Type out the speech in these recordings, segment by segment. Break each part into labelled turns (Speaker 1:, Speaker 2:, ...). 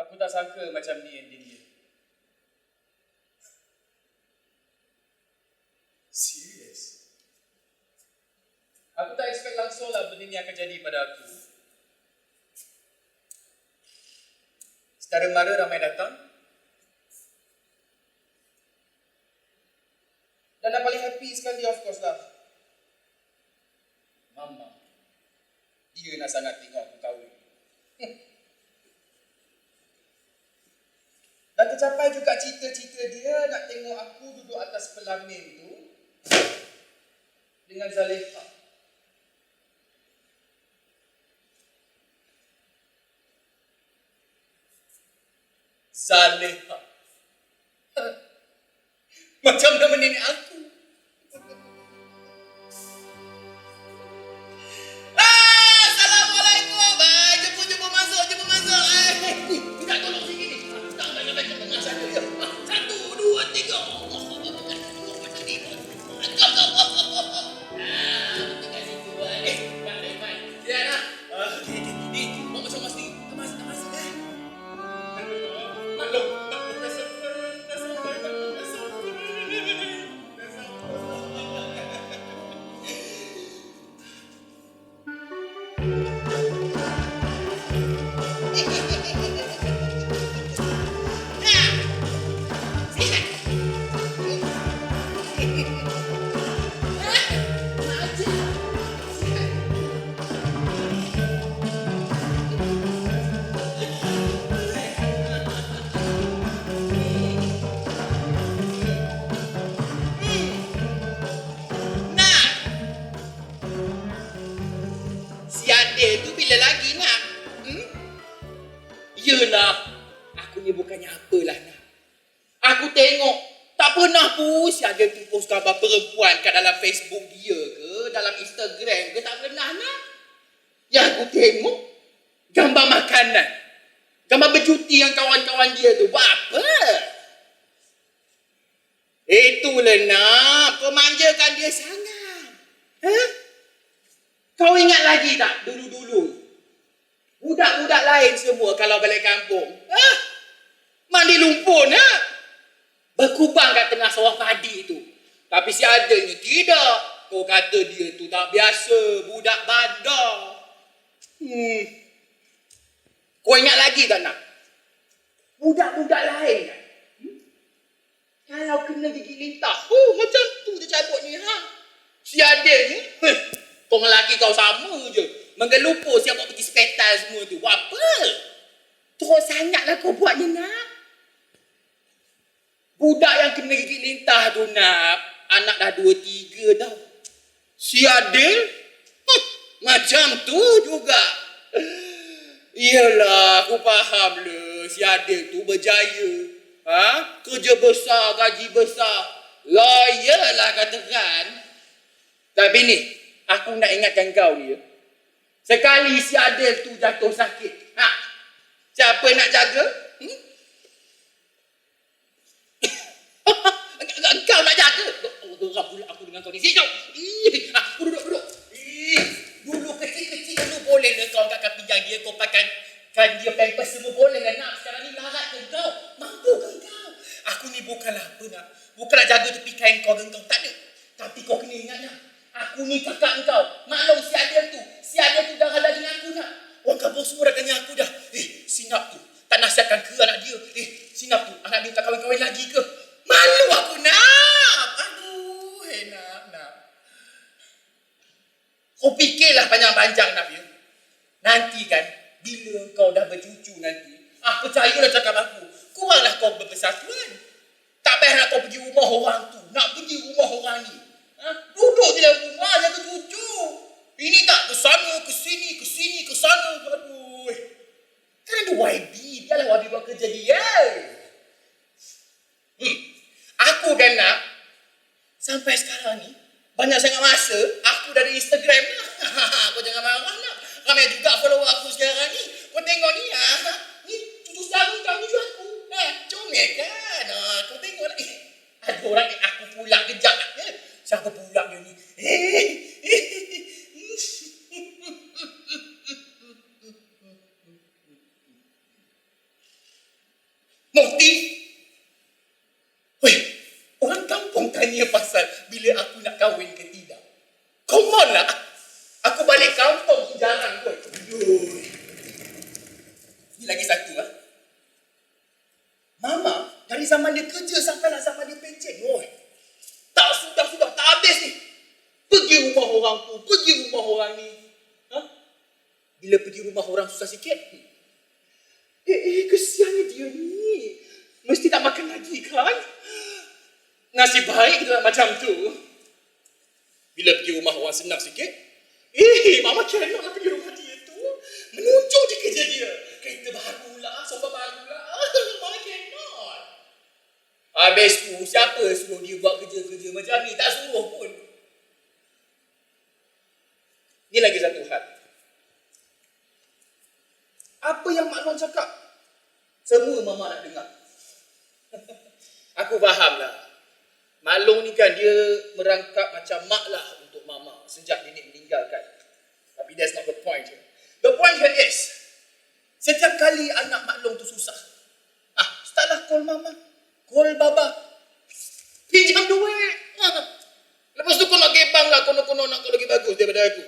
Speaker 1: Aku tak sangka macam ni ending dia. Serius? Aku tak expect langsung lah benda ni akan jadi pada aku. Saudara mara ramai datang. Dan yang paling happy sekali of course lah, Mama. Dia nak sangat tengok aku kahwin. Dan tercapai juga cita-cita dia nak tengok aku duduk atas pelamin tu dengan Zaleha. Zaleha. Macam nama nenek aku. Assalamualaikum. Jemput masuk. Minta tolong sini ni. Tak tengah sana dia. 1, 2, 3. Yelah, aku ni bukannya apalah nak. Aku tengok, tak pernah pun si ada tu post gambar perempuan kat dalam Facebook dia ke, dalam Instagram ke, tak pernah nak. Yang aku tengok, gambar makanan. Gambar bercuti yang kawan-kawan dia tu, buat apa? Itulah nak, pemanjakan dia sangat. Kau ingat lagi tak dulu-dulu? Budak-budak lain semua kalau balik kampung. Mandi lumpur nak. Berkubang kat tengah sawah padi tu. Tapi si adanya tidak. Kau kata dia tu tak biasa. Budak bandar. Kau ingat lagi tak nak? Budak-budak lain kan? Kalau kena gigi lintah. Macam tu je cabut ni. Si adanya. Kau lelaki kau sama je. Menggelupur siap buat pergi sepetal semua tu. Buat apa? Teruk sangatlah kau buat ni nak. Budak yang kena gigit lintah tu nak. Anak dah 2-3 dah. Si Adil? Macam tu juga. Iyalah, aku faham lah. Si Adil tu berjaya. Kerja besar, gaji besar. Lawyer lah katakan. Tapi ni, aku nak ingatkan kau ni ya. Sekali si Adil tu jatuh sakit. Siapa nak jaga? Kau nak jaga? Gerak pula aku dengan kau ni. Sini kau. Duduk. Dulu kecil-kecil dulu boleh lah kau angkatkan pinggang dia. Kau pakaikan dia pampers semua boleh lah nak. Sekarang ni larat ke kau? Mampu ke kau? Aku ni bukanlah apa nak. Bukanlah jaga tepi kain kau dengan kau. Tak ada. Tapi kau kena ingat nak. Aku ni kakak kau. Maklum si Adil tu. Si Adil tu darah daging aku nak. Orang kampung semua dah tanya aku dah. Sinap tu. Tak nasihatkan ke anak dia? Sinap tu. Anak dia tak kahwin-kahwin lagi ke? Malu aku nak. Aduh. Nak. Kau fikirlah panjang-panjang nak ya. Nanti kan. Bila kau dah bercucu nanti. Percayalah cakap aku. Kuranglah kau berpersatuan. Tak payah nak kau pergi rumah orang tu. Nak pergi rumah orang ni. Duduk je dalam rumah, jaga cucu. Ini tak ke sana, ke sini, ke sana. Aduh. Kan ada YB. Biarlah YB buat kerja dia. Aku kan nak, sampai sekarang ni, banyak sangat masa, aku dari Instagram. Kau jangan marah nak. Ramai juga follower aku sekarang ni. Kau tengok ni, ni cucu saudara kau ni aku. Comel kan? Kau tengok lah. Ada orang ni, aku pula kejap. Siapa pula dia ni? rumah orang tu, pergi rumah orang ni. Ha? Bila pergi rumah orang susah sikit, kesiannya dia ni. Mesti tak makan lagi kan? Nasib baik kita tak macam tu. Bila pergi rumah orang senang sikit, Mama cannot lah pergi rumah dia tu. Menunjuk je kerja dia. Kereta baru lah, sofa baru lah. Mama cannot. Habis tu, siapa suruh dia buat kerja-kerja macam ni? Tak suruh pun. Ni lagi satu hal. Apa yang Mak Long cakap? Semua Mama nak dengar. Aku faham lah. Mak Long ni kan dia merangkap macam mak lah untuk Mama sejak nenek meninggalkan. Tapi that's not the point here. The point here is, setiap kali anak Mak Long tu susah, startlah call Mama, call Baba, pinjam duit. Lepas tu kau nak gebang lah, kono-kono nak kau lagi bagus daripada aku.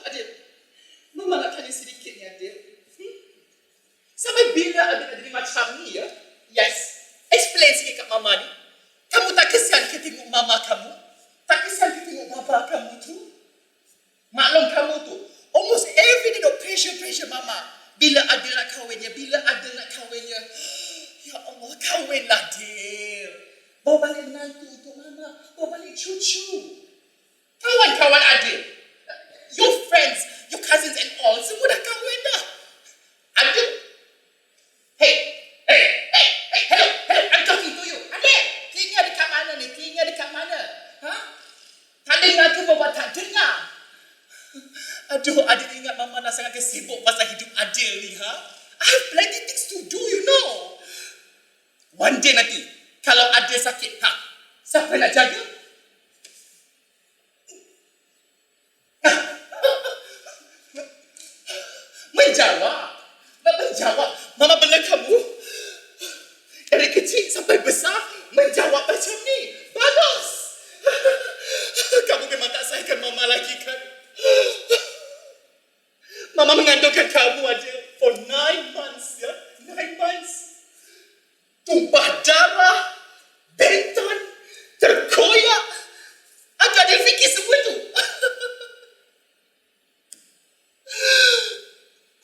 Speaker 1: Adil. Mama nak tanya sedikit ni, Adil. Sampai bila adik-adik macam ni, ya? Yes. Explain sikit kat Mama ni. Kamu tak kesian ke tengok Mama kamu? Tak kesian ke tengok Baba kamu tu? Mak Long kamu tu. Almost every day dok pressure Mama. Bila Adil nak kahwinnya? Bila Adil nak kahwinnya? Ya Allah, kahwinlah Adil. Bawa balik menantu untuk Mama. Bawa balik cucu. Kawan-kawan Adil. Your friends, your cousins and all, semua dah kahwin dah. Adil. Hey, hello, I'm talking to you. Adil, telinga dekat mana ni? Telinga dekat mana? Tak dengar ke Baba tak dengar? Aduh, Adil ingat Mama dah sangat sibuk pasal hidup Adil ni, I have plenty things to do, you know. One day nanti, kalau Adil sakit, siapa nak jaga? Menjawab. Mama bela kamu dari kecil sampai besar menjawab macam ni. Bagus. Kamu memang tak sayangkan Mama lagi kan? Mama mengandungkan kamu aja for 9 months, ya. 9 months. Tumpah darah, bentan, terkoyak. Ada dia fikir semua tu.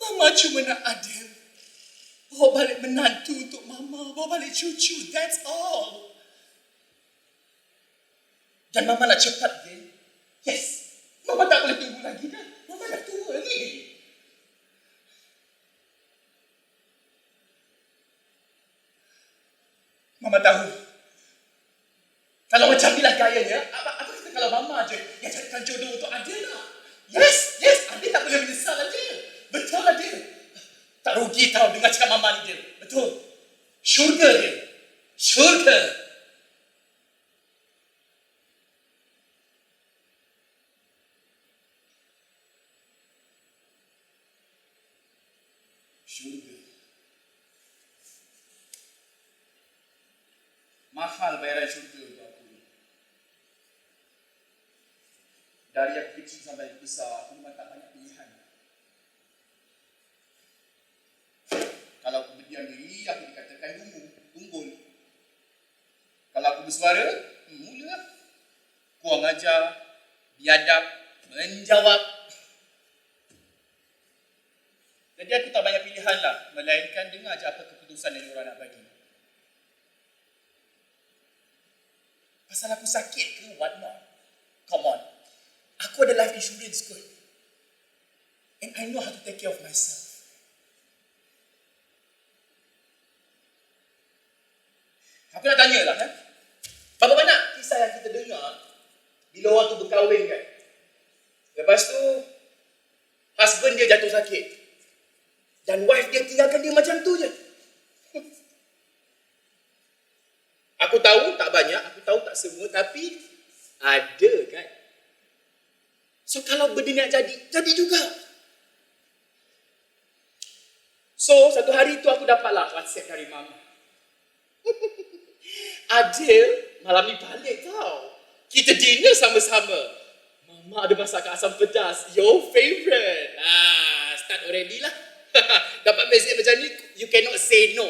Speaker 1: Mama cuma nak Adil. Bawa balik menantu untuk Mama. Bawa balik cucu. That's all. Dan Mama nak cepat, Adil. Yes. Mama tak boleh tunggu lagi dah. Mama dah tua ni. Mama tahu. Kalau macam ni lah gayanya, apa kata kalau Mama je yang carikan jodoh untuk Adil lah. Yes. Adil tak boleh menyesal, Adil. Betul, Adil. Tak rugi tau dengar cakap Mama ni, Adil. Betul. Syurga, Adil. Syurga. Syurga. Mahal bayaran syurga untuk aku. Dari yang kecil sampai besar, aku memang tak banyak pilihan. Kalau aku berdiam diri, aku dikatakan tunggul. Kalau aku bersuara, mula. Kurang ajar, biadab, menjawab. Jadi aku tak banyak pilihan lah, melainkan dengar je apa keputusan yang orang nak bagi. Pasal aku sakit ke, what not? Come on. Aku ada life insurance kot. And I know how to take care of myself. Aku nak tanya lah, berapa banyak kisah yang kita dengar bila orang tu berkahwin kan? Lepas tu, husband dia jatuh sakit. Dan wife dia tinggalkan dia macam tu je. Aku tahu tak banyak, aku tahu tak semua, tapi ada kan? So kalau benda nak jadi juga. So satu hari tu aku dapatlah WhatsApp dari Mama. Adil, malam ni balik tau. Kita dinner sama-sama. Mama ada masak asam pedas. Your favourite. Start already lah. Dapat mesej macam ni, you cannot say no.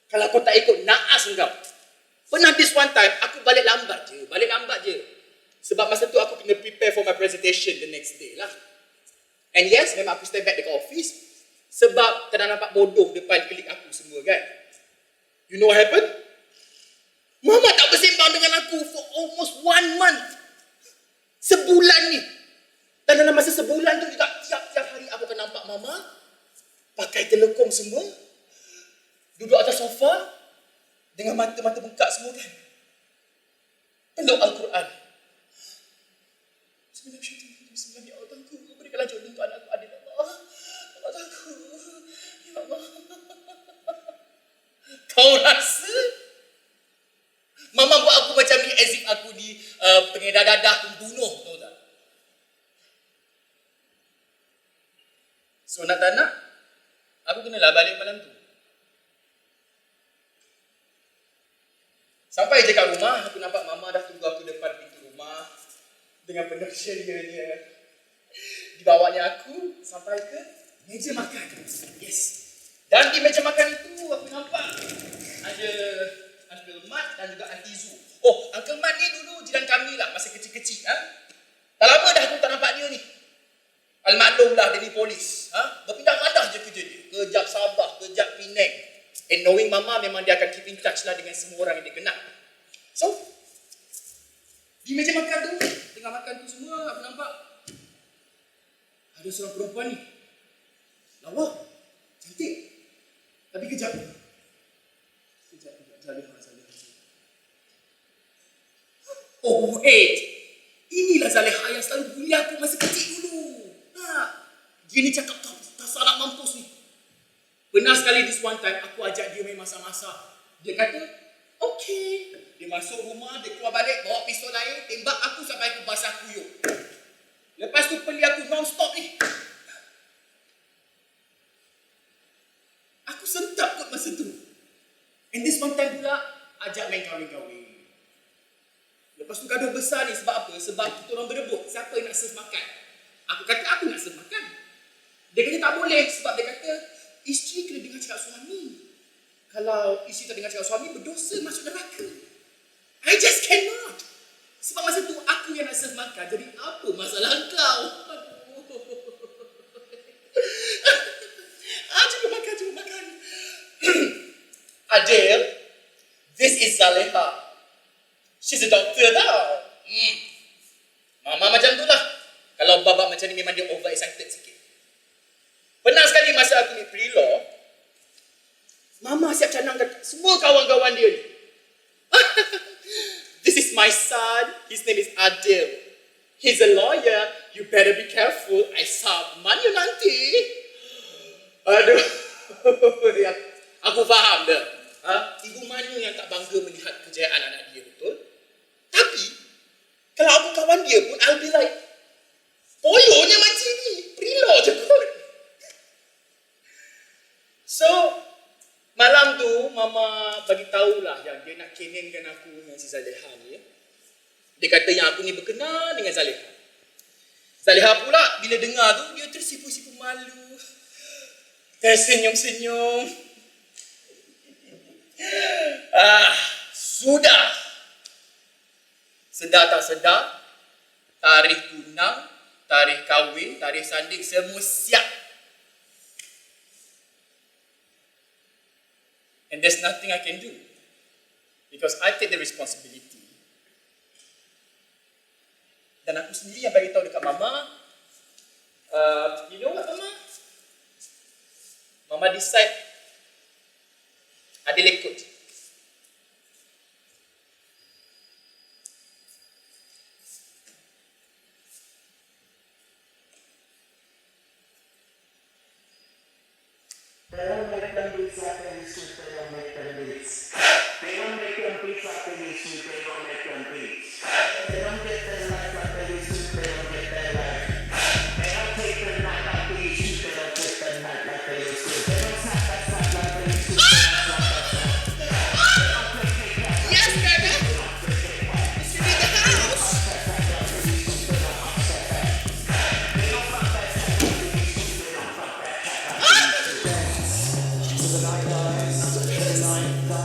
Speaker 1: Kalau kau tak ikut, naas engkau. Pernah this one time, aku balik lambat je. Sebab masa tu aku kena prepare for my presentation the next day lah. And yes, memang aku stay back dekat office. Sebab tak nampak bodoh depan klik aku semua kan. You know what happened? Mama tak bersembang dengan aku for almost 1 month. Sebulan ni. Dan dalam masa sebulan tu juga, tiap-tiap hari aku akan nampak Mama pakai telekom semua, duduk atas sofa dengan mata-mata buka semua kan. Peluk Al-Quran. Bismillah, ya Allah, aku berikanlah jodoh untuk anakku Adil, Allah. Allah aku. Ya Allah. Kau rasa Mama buat aku macam ni as if aku ni pengedar dadah pembunuh, tahu tak? So nak tak nak, aku kenalah balik malam tu. Sampai je kat rumah, aku nampak Mama dah tunggu aku depan pintu rumah dengan penuh cerianya. Dibawanya aku sampai ke meja makan. Yes. Dan di meja makan itu aku nampak ada Uncle Mat dan juga Auntie Zu. Oh, Uncle Mat ni dulu jiran kami lah masa kecil-kecil. Dah lama dah aku tak nampak dia ni. Al-maklum lah, dia ni polis. Berpindah-pindah je kerja dia. Kejap Sabah, kejap Penang. And knowing Mama, memang dia akan keep in touch lah dengan semua orang yang dia kenal. So, di meja makan tu, tengah makan tu semua, aku nampak ada seorang perempuan ni. Lawa, cantik. Tapi kejap. Zalihah. Oh wait, inilah Zalihah yang selalu bully aku masa kecil dulu. Dia ni cakap tak salah mampus ni. Pernah sekali this one time, aku ajak dia main masak-masak. Dia kata, okay. Dia masuk rumah, dia keluar balik, bawa pistol lain, tembak aku sampai aku basah kuyup. Lepas tu peli aku non-stop ni. Aku sentap kot masa tu. And this one time pula, ajak main kahwin-kahwin. Lepas tu gaduh besar ni sebab apa? Sebab kita orang berebut, siapa yang nak serve makan. Aku kata, aku nak serve makan. Dia kata tak boleh sebab dia kata, isteri kena dengar cakap suami. Kalau isteri tak dengar cakap suami, berdosa masuk neraka. I just cannot. Sebab masa tu aku yang nak serve makan. Jadi apa masalah kau? Cuba makan. Adil, this is Zalihah. She's a doctor tau. Mama macam tu lah. Kalau babak macam ni memang dia over excited sikit. Pernah sekali masa aku ni pre-law, Mama siap canangkan semua kawan-kawan dia ni. This is my son. His name is Adil. He's a lawyer. You better be careful. I saman you nanti. Aduh. Aku faham dah. Ibu mana yang tak bangga melihat kejayaan anak dia, betul? Tapi, kalau aku kawan dia pun, I'll be like, poyonya macam ni. Pre-law je kot. So, malam tu, Mama bagi tahulah yang dia nak kenenkan aku dengan si Zalihah ni. Dia kata yang aku ni berkenal dengan Zalihah. Zalihah pula, bila dengar tu, dia tersipu-sipu malu. Tersenyum-senyum. Sudah. Sedar tak sedar, tarikh tunang, tarikh kahwin, tarikh sanding, semua siap. And there's nothing I can do. Because I take the responsibility. Dan aku sendiri yang bagi tahu dekat Mama, you know what Mama? Mama decide, Adil ikut.
Speaker 2: They don't make them beats like they used to, they don't make them beats. They don't make them beats like they used to, they don't make them beats. They don't get their life like they used to, they don't get their life. They don't take their night like they used to, they don't take their night like they used to. They don't snap that snap like they used to, they don't snap that snap.
Speaker 1: Hey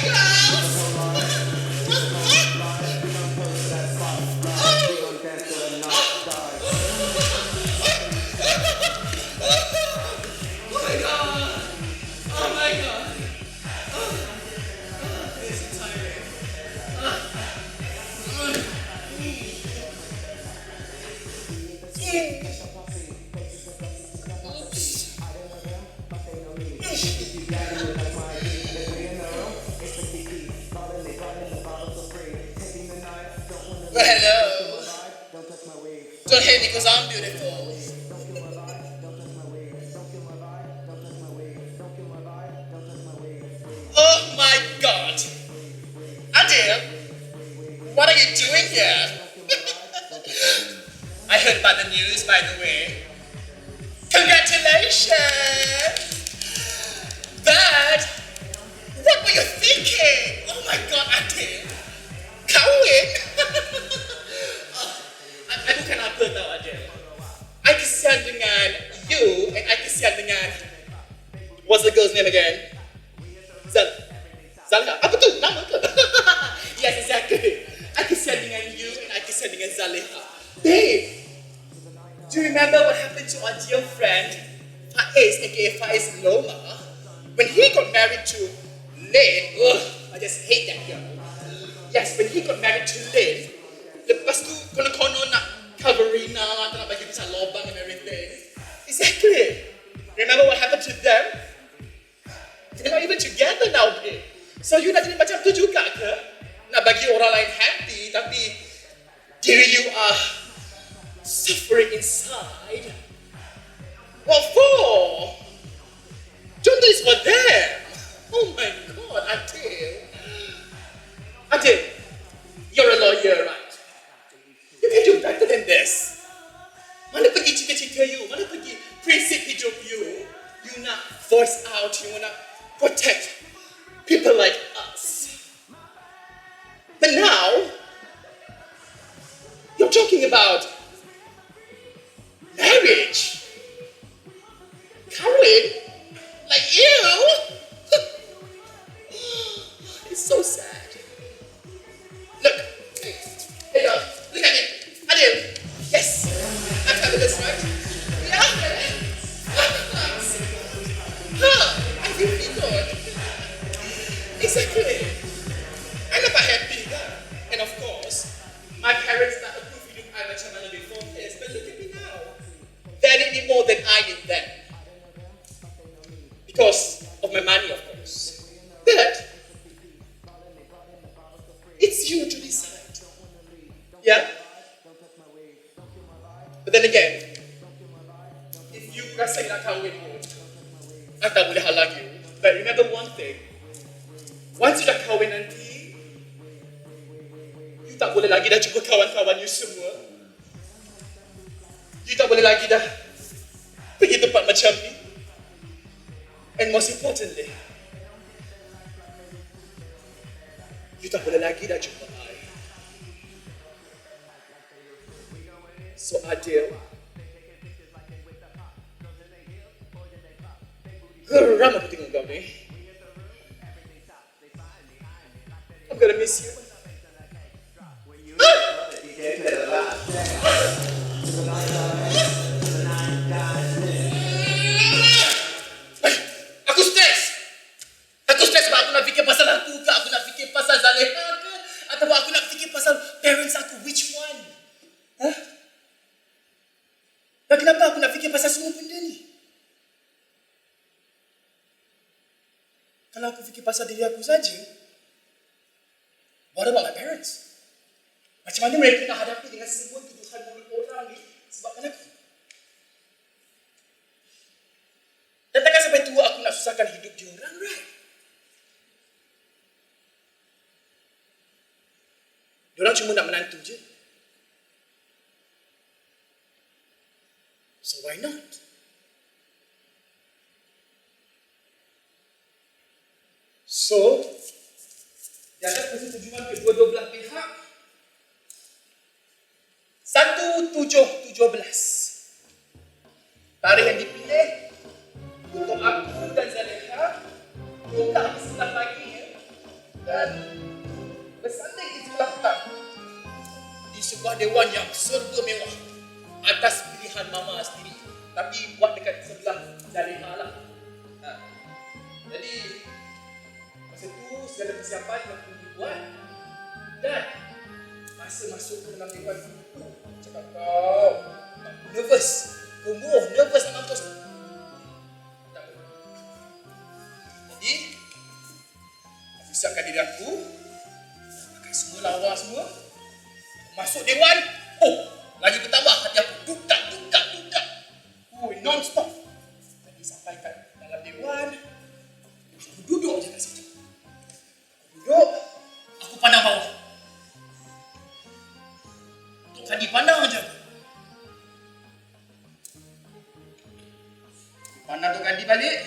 Speaker 1: girls! Oh my god! Oh my god! This is tiring. Well, hello. Don't hate me because I'm beautiful. Oh my god. Adele, what are you doing here? I heard about the news, by the way. Congratulations! But, what were you thinking? Oh my god, Adele. Kawin? I bukan apa tau, Adele. I kesian dengan you and I kesian dengan... What's the girl's name again? Zalha? Apa tu? Nama ke? Yes, exactly. I kesian dengan you and I kesian dengan Zaleha. Babe, do you remember what happened to our dear friend Faiz, aka Faiz Loma? When he got married to Lynn, I just hate that girl. Yes, when he got married to Lynn, lepas tu kono-kono nak Coverina, nak bagi pisah lobang and everything. Exactly. Remember what happened to them? They're not even together now, babe. So you nak jadi macam tu juga ke? Nak bagi orang lain happy, tapi diri you are suffering inside. What for? Don't do this for them. Oh my god, Adele. Adele, you're a lawyer, right? You can do better than this. Mana pergi cita-cita you? Mana pergi prinsip hidup you? You nak voice out, you nak protect people like us. But now, you're talking about marriage. Kawin? Like you? It's so sad. Look, hey girl, look at me. Adele, yes, I'm fabulous, right? Yeah, I feel really good. Exactly. I'm not happy, yeah. And of course, my parents not approve of I macam mana before this, but look at me now. They need me more than I need them. Because of my money, of course. But it's you to decide. Yeah? But then again, if you rasa you nak kahwin pun, I tak boleh halang you. But remember one thing, once you dah kahwin nanti, you tak boleh lagi dah jumpa kawan-kawan you semua. You tak boleh lagi dah pergi tempat macam ni. And most importantly, you tak boleh lagi dah jumpa I. So Adele, geram aku tengok kau ni. I'm gonna miss you. Aku stres. Aku stres sebab aku nak fikir pasal aku ke, aku nak fikir pasal Zaleha ke, atau aku nak fikir pasal parents aku. Which one? Huh? Dan kenapa aku nak fikir pasal semua benda ni? Kalau aku fikir pasal diri aku saja, what about my parents? Macam mana mereka nak hadapi dengan semua tuduhan mulut orang ni sebabkan aku? Dan takkan sampai tua aku nak susahkan hidup diorang, right? Diorang cuma nak menantu je. So why not? So, di atas persetujuan kedua-dua belah pihak, 1/7/17 tarikh yang dipilih dewan yang serba mewah atas pilihan mama sendiri. Tapi buat dekat sebelah Zaliha lah. Jadi masa tu segala persiapan aku dibuat dan masa masuk ke dalam dewan tu cakap kau nervous, nervous nak mampus. Tak apa. Jadi aku siapkan diri aku, pakai semua lawa semua, masuk dewan. Lagi bertambah hati aku duk-dak. Non-stop. Jadi sampai kat dalam dewan, aku duduk je kat situ. Aku pandang bawah. Tok Kadi pandang je. Pandang Tok Kadi balik.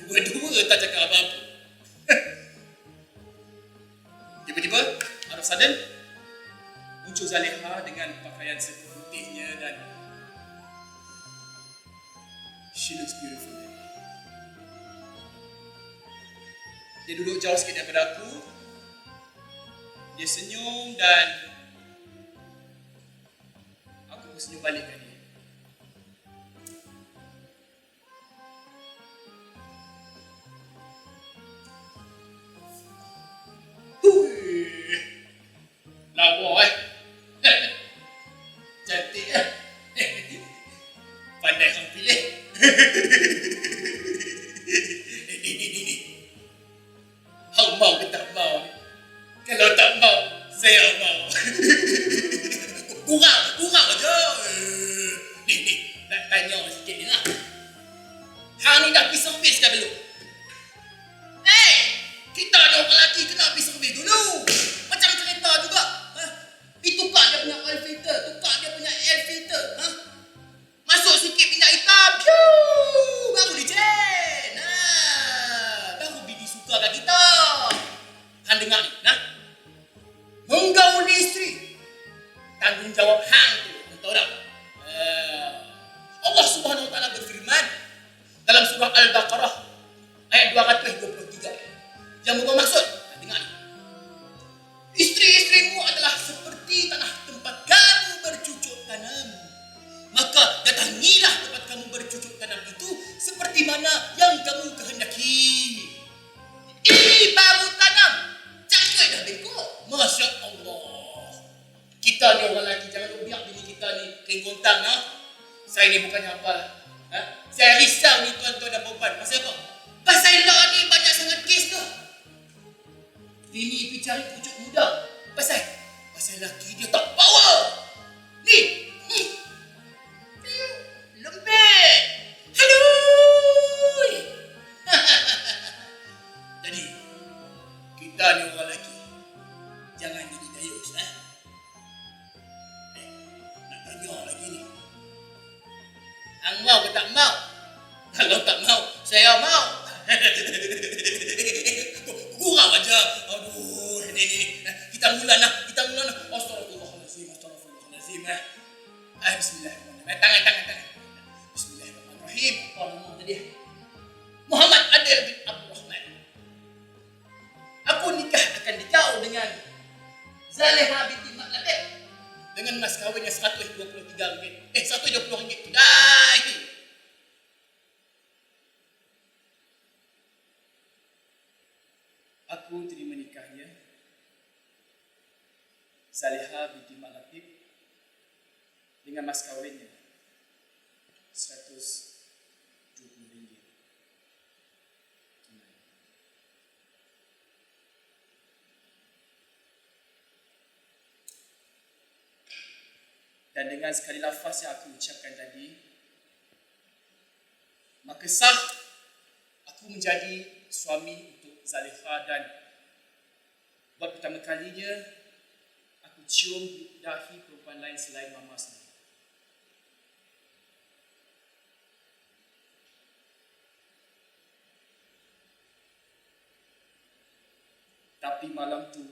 Speaker 1: Dua-dua tak cakap apa-apa. Tiba-tiba, out of sudden, muncul Zaliha dengan pakaian seputihnya dan she looks beautiful. Dia duduk jauh sikit daripada aku. Dia senyum dan aku senyum balik kat dia. Lawa cantik lah. Pandai kau pilih. Ni. Kau mau ke tak mau? Kalau tak mau, saya mau. Kurang aja. Ni, nak tanya sikit ni lah. Hang ni dah pergi servis ke belum? Kita ada orang lelaki kena pergi servis dulu. Macam kereta juga. Tukar dia punya oil filter, tukar dia punya air filter. Masuk sikit minyak hitam, baru dijen. Baru bini suka kat kita. Hang dengar ni, menggauli isteri, tanggungjawab hang tu, tahu tak? Allah Subhanahu Wa Taala berfirman dalam surah Al-Baqarah ayat 223 yang bermaksud, dengar ni. Isteri-isterimu adalah seperti tanah tempat kamu bercucuk tanam. Maka datangilah tempat kamu bercucuk tanam itu seperti mana yang kamu kehendaki. Ini baru tanam. Cakap dah bengkok. Masya Allah. Kita ni orang lelaki, jangan biar bini kita ni kengkontang. Saya ni bukannya apa. Saya risau ni tuan-tuan dan puan. Pasal apa? Pasal lah ni banyak sangat kes tu. Bini pergi cari pucuk muda. Pasal laki dia tak power. Ni. Lembek. Halui. Jadi, kita ni orang lelaki. Jangan jadi dayus. Nak tanya lagi ni. Hang mau ke tak mau? Kalau tak mau, saya mau. Kurang aja. Aduh, ni. Kita mula nah. Astagfirullahalazim. Bismillahirrahmanirrahim. Tangan. Bismillahirrahmanirrahim. Apa nama tadi? Muhammad Adil bin Abdul Rahman. Aku akan nikah dengan Zaliha binti Mak Labib dengan mas kahwinnya RM123. RM120 kedai. Aku terima nikahnya Zaliha binti Mak Labib dengan mas kahwinnya RM120. Dan dengan sekali lafaz yang aku ucapkan tadi, maka sah aku menjadi suami untuk Zaliha dan buat pertama kalinya aku cium dahi perempuan lain selain mama sendiri. Tapi malam tu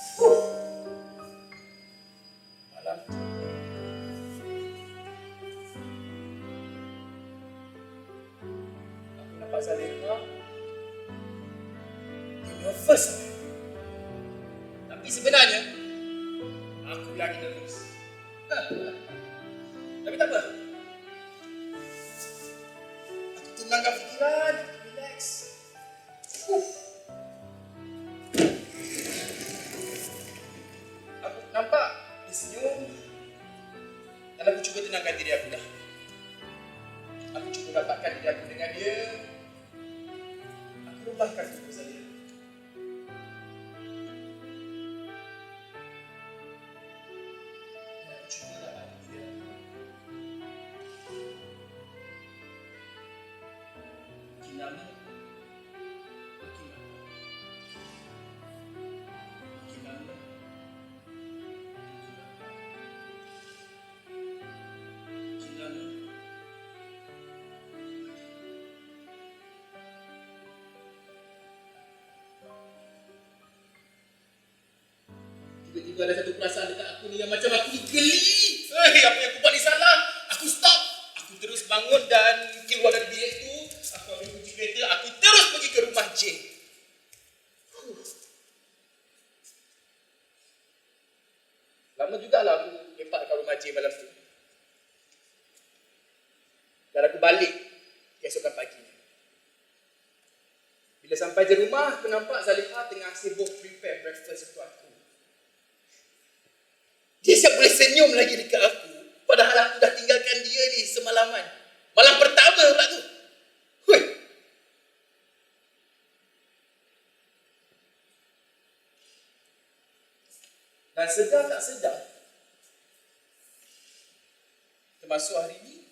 Speaker 1: aku nampak Zaliha nervous. Tapi sebenarnya, aku lagi nervous. Tapi tak apa. Aku tenangkan fikiran, relax. Aku nampak dia senyum dan aku cuba tenangkan diri aku dah. Aku cuba dapatkan diri aku dengan dia. Aku rebahkan tubuh saya. Dan aku cuba dapatkan diri aku. Makin lama, makin lama. Makin lama, makin lama. Tiba-tiba ada satu perasaan dekat aku ni yang macam aku ni geli. Apa yang aku buat ni salah? Aku stop. Aku terus bangun dan keluar dari bilik tu. Aku ambil kunci kereta. Aku terus pergi ke rumah J. Lama jugalah aku lepak kat rumah J malam tu. Dan aku balik keesokan pagi. Bila sampai je rumah, aku nampak Zaliha tengah sibuk prepare breakfast untuk aku. Dia siap boleh senyum lagi dekat aku. Padahal aku dah tinggalkan dia ni semalaman. Malam pertama pula tu. Hui. Dan sedar tak sedar, termasuk hari ni,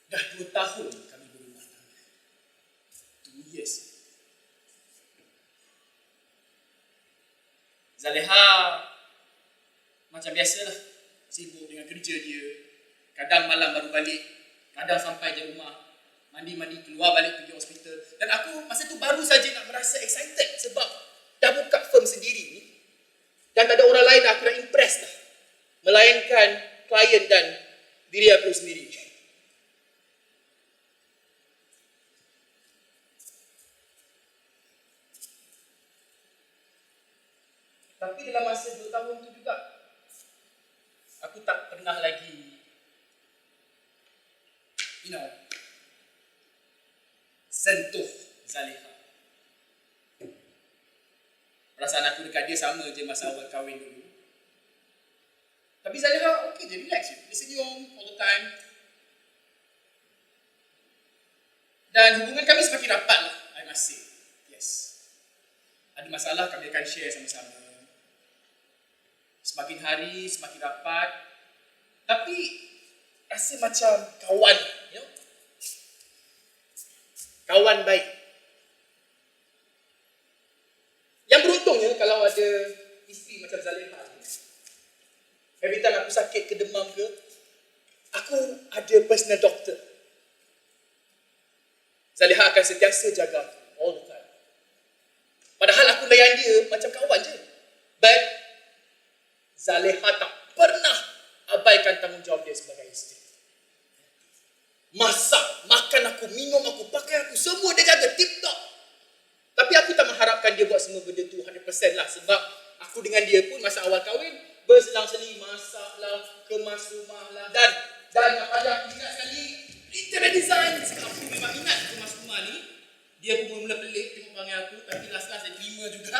Speaker 1: dah 2 tahun kami berumah tangga. 2 years. Zaliha macam biasalah, sibuk dengan kerja dia. Kadang malam baru balik, kadang sampai je rumah, mandi-mandi keluar balik pergi hospital. Dan aku masa tu baru saja nak merasa excited sebab dah buka firm sendiri ni. Dan tak ada orang lain aku nak impress dah. Melainkan klien dan diri aku sendiri. Tapi dalam masa 2 tahun tu juga, aku tak pernah lagi, sentuh Zaliha. Perasaan aku dekat dia sama je masa awal kahwin dulu. Tapi Zaliha okey je, relax je. Dia senyum all the time. Dan hubungan kami semakin rapat lah, I must say. Yes. Ada masalah kami akan share sama-sama. Semakin hari, semakin rapat. Tapi, rasa macam kawan, kawan baik. Yang beruntungnya, kalau ada isteri macam Zaliha ni, every time aku sakit ke demam ke, aku ada personal doctor. Zaliha akan sentiasa jaga aku, all the time. Padahal aku layan dia macam kawan je. But, Zaliha tak pernah abaikan tanggungjawab dia sebagai isteri. Masak, makan aku, minum aku, pakai aku, semua dia jaga tip-top. Tapi aku tak mengharapkan dia buat semua benda tu 100% lah. Sebab aku dengan dia pun masa awal kahwin, berselang-seling masak lah, kemas rumah lah. Dan yang paling aku ingat sekali, interior design. Sebab aku memang ingat kemas rumah ni. Dia pun mula pelik tengok perangai aku, tapi last-last dia terima juga.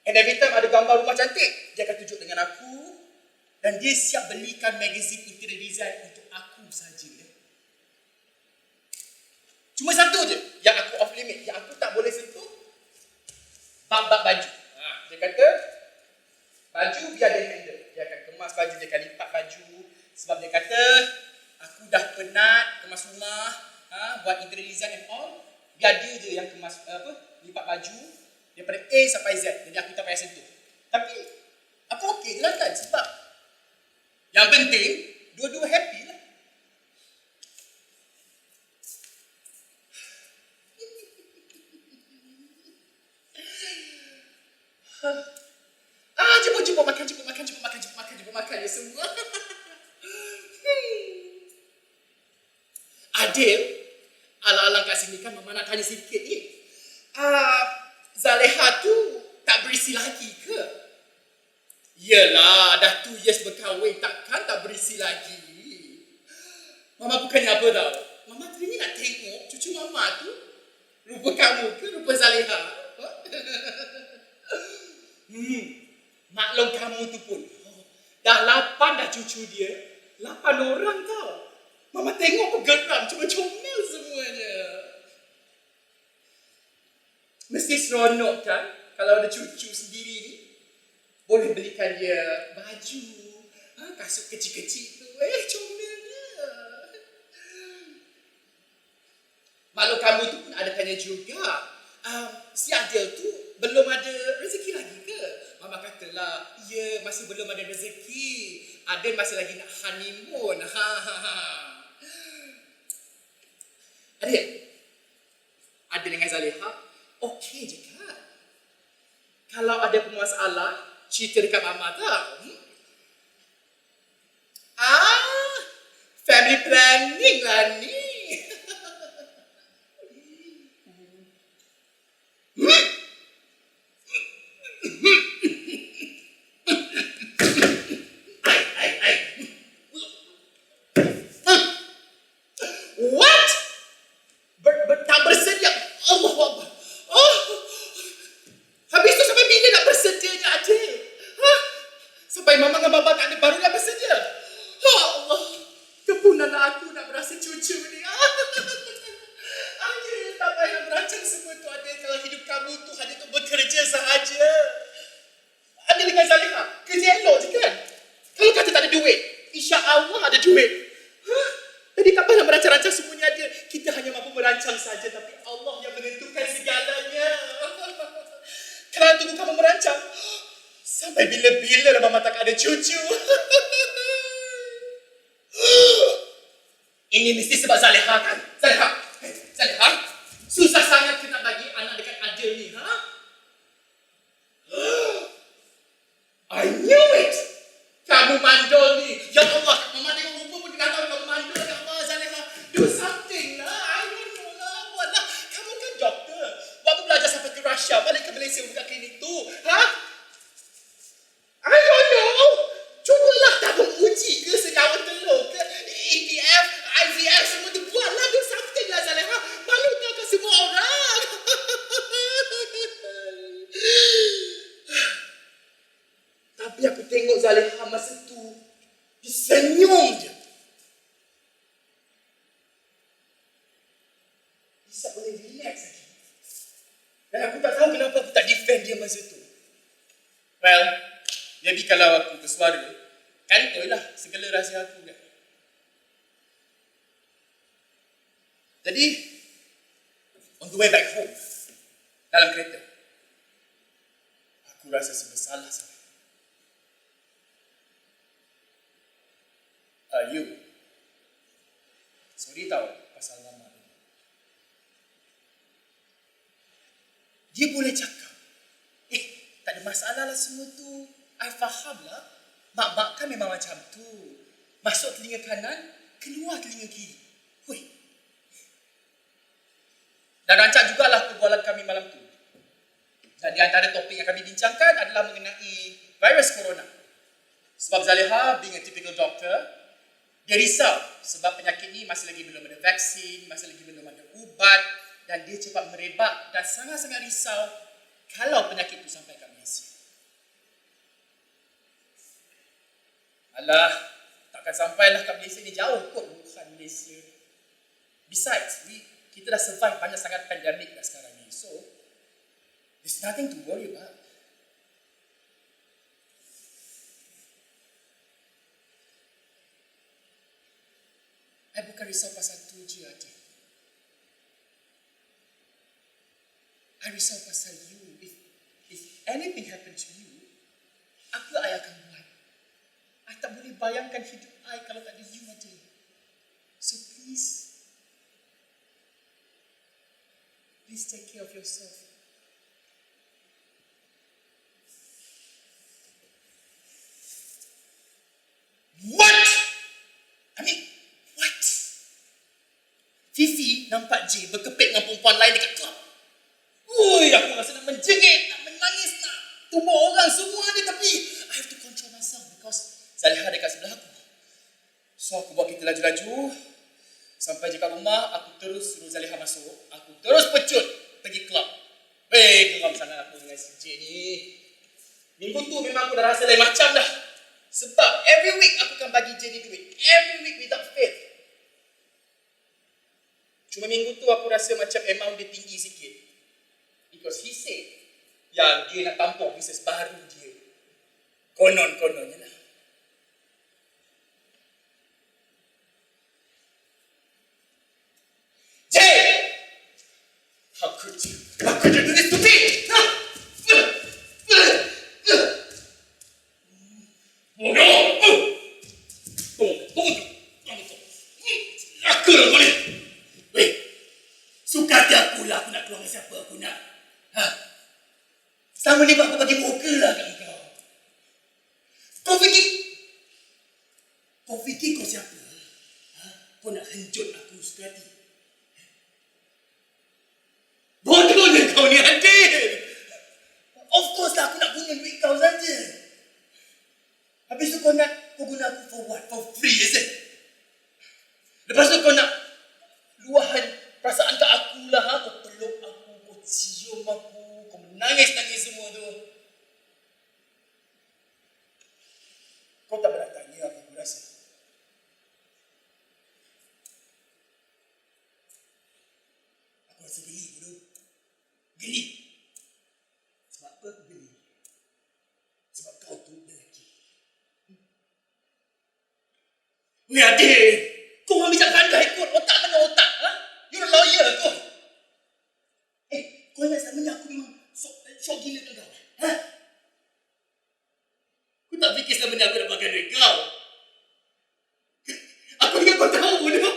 Speaker 1: And every time ada gambar rumah cantik, dia akan tunjuk dengan aku. Dan dia siap belikan magazine interior design untuk aku saja. Cuma satu je yang aku off limit, yang aku tak boleh sentuh, bab-bab baju. Dia kata, baju biar dia handle. Dia akan kemas baju, dia akan lipat baju. Sebab dia kata, aku dah penat kemas rumah, buat interior design and all. Biar dia je yang kemas, lipat baju daripada A sampai Z. Jadi aku tak payah sentuh. Tapi, aku okey je lah kan. Sebab yang penting, dua-dua happy lah. Jemput makan ya semua. Adil, alang-alang kat sini kan Mama nak tanya sikit ni. Zaleha tu tak berisi lagi ke? Yelah, dah 2 years berkahwin, takkan tak berisi lagi. Mama bukannya apa tau? Mama teringin nak tengok cucu mama tu. Rupa kamu ke rupa Zaleha? Maklum kamu tu pun. Dah 8 dah cucu dia. 8 orang tau. Mama tengok pun geram, cuma comel semuanya. Mesti seronok kan kalau ada cucu sendiri ni. Boleh belikan dia baju, kasut kecil-kecil tu. Comelnya. Maklum kamu tu pun ada tanya juga. Si Adil tu belum ada rezeki lagi ke? Mama katalah, ya masih belum ada rezeki. Adil masih lagi nak honeymoon. Adil dengan Zaleha, okey je kan? Kalau ada masalah, cerita dekat mama tau. Family planning lah ni. What? Tak bersedia. Allah Akbar. Habis tu sampai bila nak bersedianya Adil? Sampai mama dengan bapa tak ada baru nak bersedia. Allah. Kepunanlah aku nak berasa cucu ni. Adil, tak payah merancang semua tu Adil. Kalau hidup kamu tu hanya untuk bekerja sahaja. Adil dengan Zaleha, kerja elok je kan? Kalau kata tak ada duit, insya-Allah ada duit. Jadi tak payah merancang-rancang semuanya Adil. Kita hanya mampu merancang saja, tapi Allah yang menentukan segalanya. Kalau tunggu kamu merancang, sampai bila-bila lah mama tak ada cucu. Ini mesti sebab Zaleha kan? Zaleha, susah sangat kita bagi anak dekat Adil ni, I knew it! Kamu mandul ni. Ya Allah, mama tengok rupa pun dah tahu kamu mandul. Ya Allah, Zaleha, do something lah. I don't know lah. Buatlah. Kamu kan doktor. Waktu belajar sampai ke Russia, balik ke Malaysia buka klinik tu. I don't know. Cubalah tabung uji ke sedaun telur ke EPF, IVF semua tu. Buatlah, do something lah Zaleha. Malu tak ke semua orang? Tapi aku tengok Zaleha masa tu, dia senyum je. Bisa boleh relax lagi. Dan aku tak tahu kenapa aku tak defend dia masa tu. Well, maybe kalau aku bersuara, kantoi lah segala rahsia aku kan. Jadi, on the way back home, dalam kereta, aku rasa bersalah sangat. You, sorry tau pasal mama ni. Dia boleh cakap, tak ada masalah lah semua tu. I faham lah. Mak-mak kan memang macam tu. Masuk telinga kanan, keluar telinga kiri. Hui. Dan rancak jugalah perbualan kami malam tu. Dan di antara topik yang kami bincangkan adalah mengenai virus corona. Sebab Zaleha, being a typical doctor, dia risau sebab penyakit ni masih lagi belum ada vaksin, masih lagi belum ada ubat dan dia cepat merebak dan sangat-sangat risau kalau penyakit itu sampai ke Malaysia. Alah, takkan sampailah ke Malaysia ni, jauh kot Wuhan Malaysia. Besides, kita dah survive banyak sangat pandemik dah sekarang ni. So, there's nothing to worry about. I bukan risau pasal tu je aja. I risau pasal you. If anything happen to you, apa I akan buat? I tak boleh bayangkan hidup I kalau tak ada you aja. So please take care of yourself. What? I mean, what? Fifi nampak J berkepit dengan perempuan lain dekat club. menjerit, nak menangis, nak tumbuk orang semua ada, tapi I have to control myself because Zaliha dekat sebelah aku. So aku buat kita laju-laju sampai dekat rumah, aku terus suruh Zaliha masuk. Aku terus pecut pergi klub. Geram sangat aku dengan si J ni. Minggu tu memang aku dah rasa lain macam dah. Sebab every week aku akan bagi J ni duit. Every week without fail. Cuma minggu tu aku rasa macam amount dia tinggi sikit. Because he said yang dia nak tampung bisnes baru dia. Konon-kononnya lah. Jay! How could you? How could you do this to me? Bodoh! Tunggu. Aku lah kau ni. Weh, suka hati aku lah aku nak keluar dengan siapa aku nak. Selama ni aku bagi muka lah kat kau. Kau fikir kau siapa? Kau nak henjut aku suka hati? Bodohnya kau ni Adil. Of course lah aku nak guna duit kau saja. Habis tu kau guna aku for what? For free is it? Lepas tu kau nak luahan perasaan kat aku lah. Kau peluk aku, kau cium aku, kau menangis-nangis semua tu. Kau tak pernah tanya apa aku rasa. Aku rasa geli bodoh. Geli. Sebab apa aku geli? Sebab kau tu lelaki. Weh Adil, kau orang bijak pandai kot. Otak mana otak? You're a lawyer kot. Kau ingat selama ni aku memang syok gila dengan kau? Kau tak fikir selama ni aku nak makan duit kau? Aku ingat kau tahu bodoh.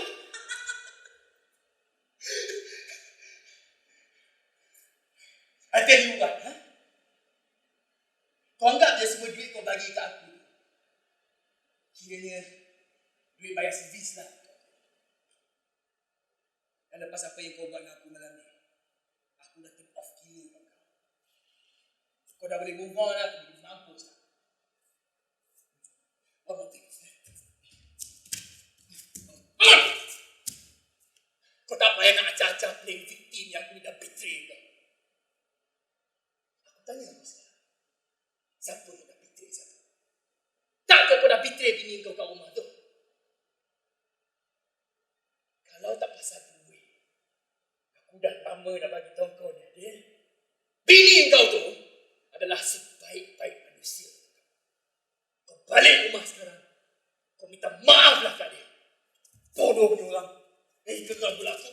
Speaker 1: I tell you what, kau anggap je semua duit kau bagi kat aku. Kiranya duit bayar servis lah. Dan lepas apa yang kau buat dengan aku malam ni, aku dah take off gila kat kau. Kau dah boleh move on lah, aku boleh mampus lah. One more thing. Kau tak payah nak acah-acah playing victim yang aku dah betray kau. Aku tanya kau sekarang. Siapa yang dah betray siapa? Tak kau dah betray bini kau kat rumah tu? Kalau tak pasal duit, aku dah lama dah bagi tahu kau ni Adil. Bini kau tu adalah sebaik-baik manusia. Kau balik rumah sekarang. Kau minta maaf lah kat dia. Bodoh punya orang. Geram pula aku.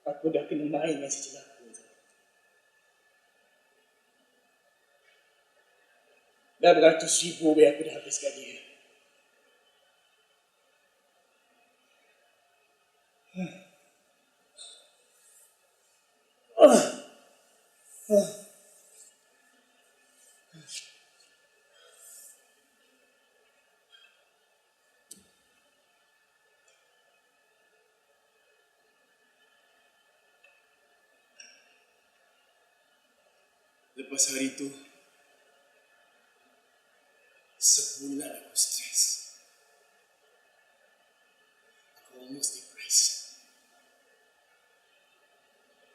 Speaker 1: Aku dah kena main dengan si celaka. Dah beratus ribu yang aku dah habiskan dia. Lepas hari itu, sebulan aku stres. Aku almost depressed.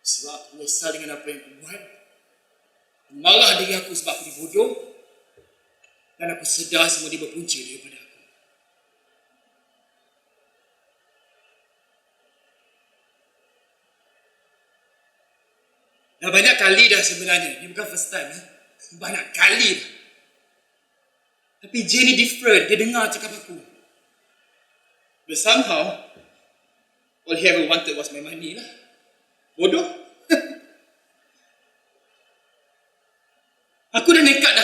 Speaker 1: Sebab aku menyesal dengan apa yang aku buat. Aku marah diri aku sebab aku dibodoh. Dan aku sedar semua dia berpunca daripada aku. Dah banyak kali dah sebenarnya. Ini bukan first time. Banyak kali dah. Tapi J ni different. Dia dengar cakap aku. But somehow, all he ever wanted was my money lah. Bodoh. Aku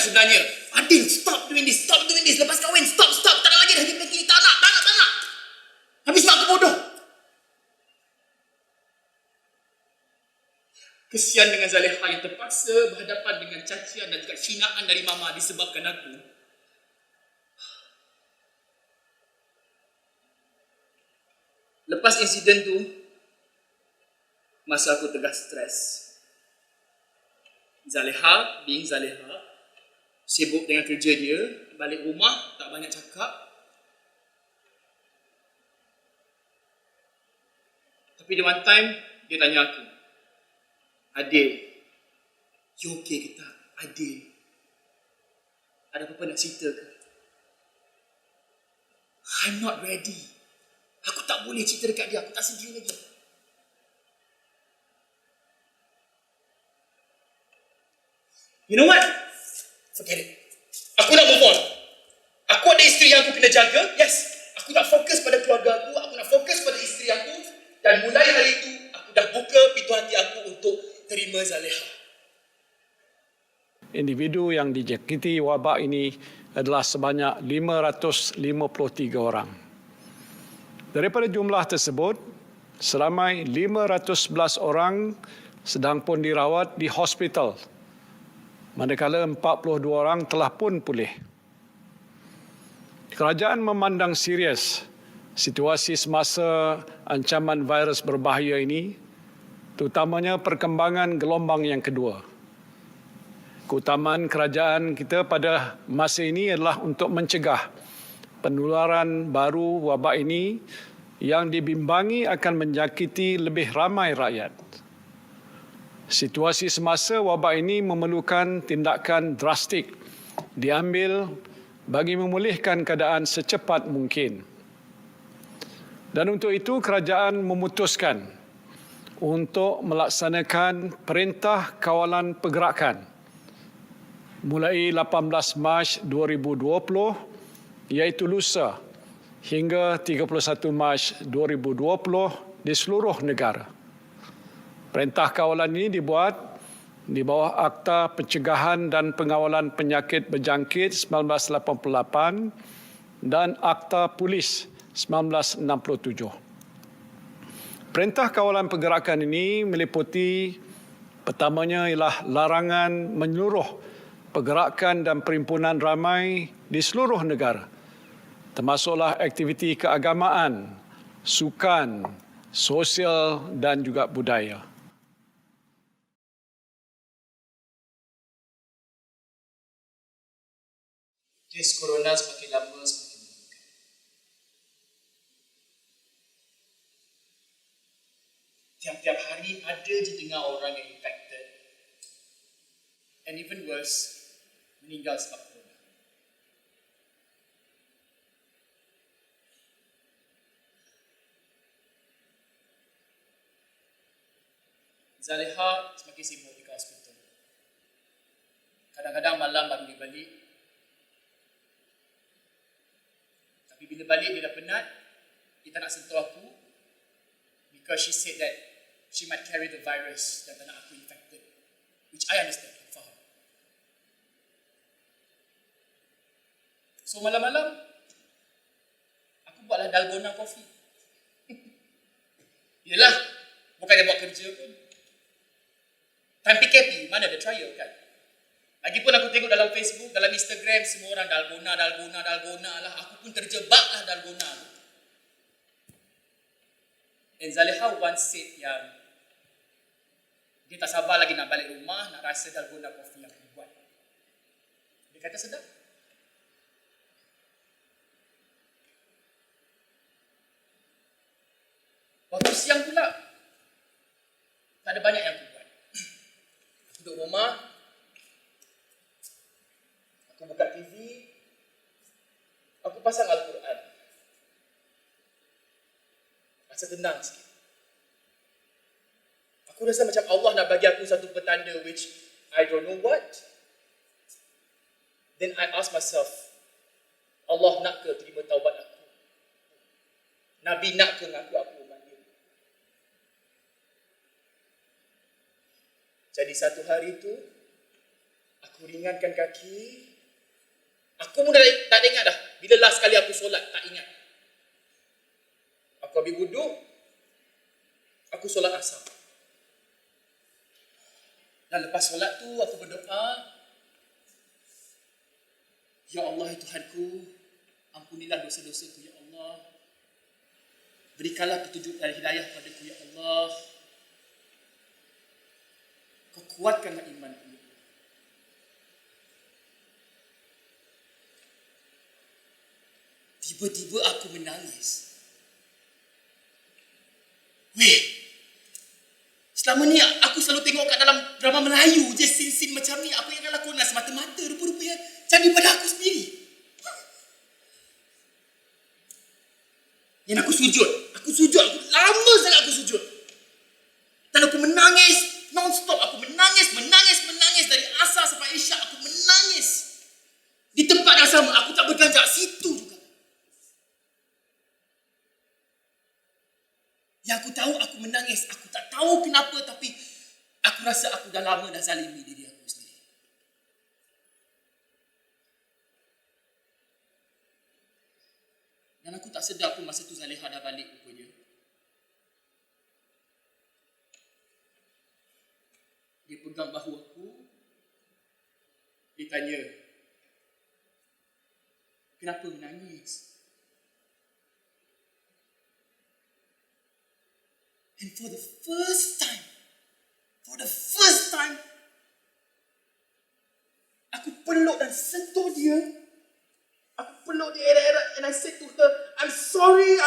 Speaker 1: sebenarnya. Adil, stop doing this. Lepas kahwin, stop. Tak nak lagi dah hidup begini. Tak nak. Habis mak aku bodoh. Kesian dengan Zaleha yang terpaksa berhadapan dengan cacian dan juga hinaan dari mama disebabkan aku. Lepas insiden tu, masa aku tengah stres, Zaleha, being Zaleha, sibuk dengan kerja dia, balik rumah, tak banyak cakap. Tapi di one time, dia tanya aku, Adil, you okay ke tak? Adil, ada apa-apa nak cerita ke? I'm not ready. Aku tak boleh cerita dekat dia, aku tak sedia lagi. You know what? Forget it. Aku nak move on. Aku ada isteri yang aku kena jaga. Yes. Aku nak fokus pada keluarga aku. Aku nak fokus pada isteri aku. Dan mulai hari itu, aku dah buka pintu hati aku untuk terima Zaleha.
Speaker 3: Individu yang dijangkiti wabak ini adalah sebanyak 553 orang. Daripada jumlah tersebut, seramai 511 orang sedang pun dirawat di hospital, manakala 42 orang telah pun pulih. Kerajaan memandang serius situasi semasa ancaman virus berbahaya ini, terutamanya perkembangan gelombang yang kedua. Keutamaan kerajaan kita pada masa ini adalah untuk mencegah penularan baru wabak ini yang dibimbangi akan menjangkiti lebih ramai rakyat. Situasi semasa wabak ini memerlukan tindakan drastik diambil bagi memulihkan keadaan secepat mungkin. Dan untuk itu kerajaan memutuskan untuk melaksanakan Perintah Kawalan Pergerakan mulai 18 Mac 2020 iaitu lusa hingga 31 Mac 2020 di seluruh negara. Perintah kawalan ini dibuat di bawah Akta Pencegahan dan Pengawalan Penyakit Berjangkit 1988 dan Akta Polis 1967. Perintah Kawalan Pergerakan ini meliputi pertamanya ialah larangan menyeluruh pergerakan dan perhimpunan ramai di seluruh negara, termasuklah aktiviti keagamaan, sukan, sosial dan juga budaya.
Speaker 1: Kes corona semakin lama semakin meningkat. Tiap-tiap hari ada je dengar orang yang infected. And even worse, meninggal sebab corona. Zaleha semakin sibuk di hospital. Kadang-kadang malam baru dia balik. Tapi bila balik dia dah penat, dia tak nak sentuh aku because she said that she might carry the virus dan tak nak aku infected. Which I understand, I faham. So malam-malam, aku buatlah dalgona coffee. Yelah, bukannya buat kerja pun. Time PKP, mana ada trial kan? Lagipun aku tengok dalam Facebook, dalam Instagram, semua orang dalgona lah. Aku pun terjebak lah dalgona. And Zaleha once said yang dia tak sabar lagi nak balik rumah, nak rasa dalgona coffee yang aku buat. Dia kata sedap. Waktu siang pula, tak ada banyak yang aku buat. Aku duduk rumah, aku buka TV, aku pasang Al-Quran. Rasa tenang sikit. Aku rasa macam Allah nak bagi aku satu petanda which I don't know what. Then I ask myself, Allah nak ke terima taubat aku? Nabi nak ke ngaku aku umat dia? Jadi satu hari itu, aku Aku ringankan kaki. Aku pun dah tak ingat dah. Bila last kali aku solat, tak ingat. Aku habis wuduk. Aku solat asar. Dan lepas solat tu, aku berdoa. Ya Allah, ya Tuhanku, ampunilah dosa-dosaku, ya Allah. Berikanlah petunjuk dan hidayah padaku, ya Allah. Kau kuatkanlah imanku. Tiba-tiba aku menangis. Weh, selama ni aku selalu tengok kat dalam drama Melayu je scene-scene macam ni. Apa yang dah lakonan semata-mata rupa-rupanya jadi pada aku sendiri. Yang aku sujud, aku lama sangat aku sujud. Dan aku menangis non-stop, aku menangis dari asar sampai isyak, aku menangis. Di tempat yang sama, aku tak berganjak situ juga. Yang aku tahu aku menangis, aku tak tahu kenapa, tapi aku rasa aku dah lama dah zalimi diri aku sendiri. Dan aku tak sedar pun masa tu Zaleha dah balik rupanya. Dia pegang bahu aku. Dia tanya, kenapa menangis? And for the first time, aku peluk dan sentuh dia. Aku peluk dia erat-erat and I said to her, I'm sorry.